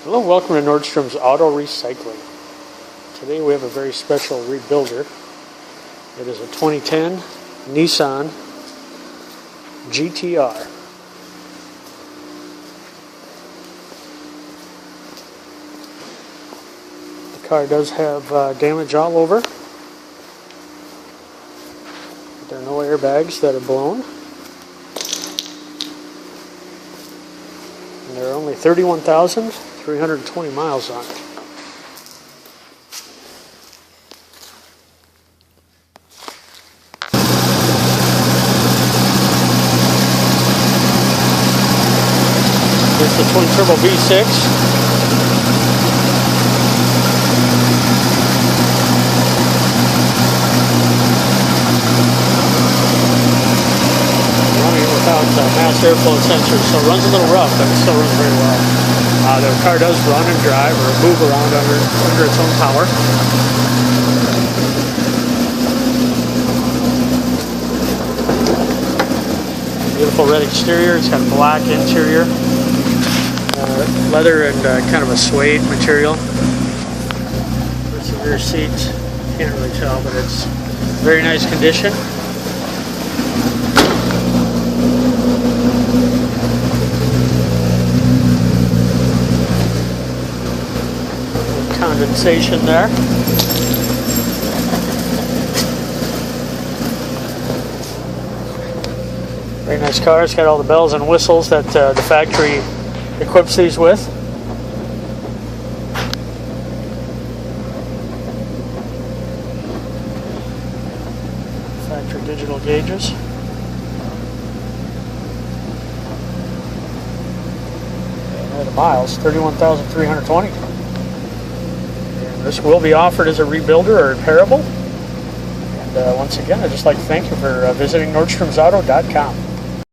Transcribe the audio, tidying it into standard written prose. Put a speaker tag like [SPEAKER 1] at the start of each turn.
[SPEAKER 1] Hello, welcome to Nordstrom's Auto Recycling. Today we have a very special rebuilder. It is a 2010 Nissan GTR. The car does have damage all over. There are no airbags that are blown. And there are only 31,320 miles on it. Here's the twin turbo V6. Running it without mass airflow sensors, so it runs a little rough, but it still runs very well. The car does run and drive or move around under its own power. Beautiful red exterior. It's got a black interior, leather and kind of a suede material. There's the rear seats. Can't really tell, but it's very nice condition. Condensation there. Very nice car. It's got all the bells and whistles that the factory equips these with. Factory digital gauges. And the miles, 31,320. This will be offered as a rebuilder or repairable. And once again, I'd just like to thank you for visiting NordstromsAuto.com.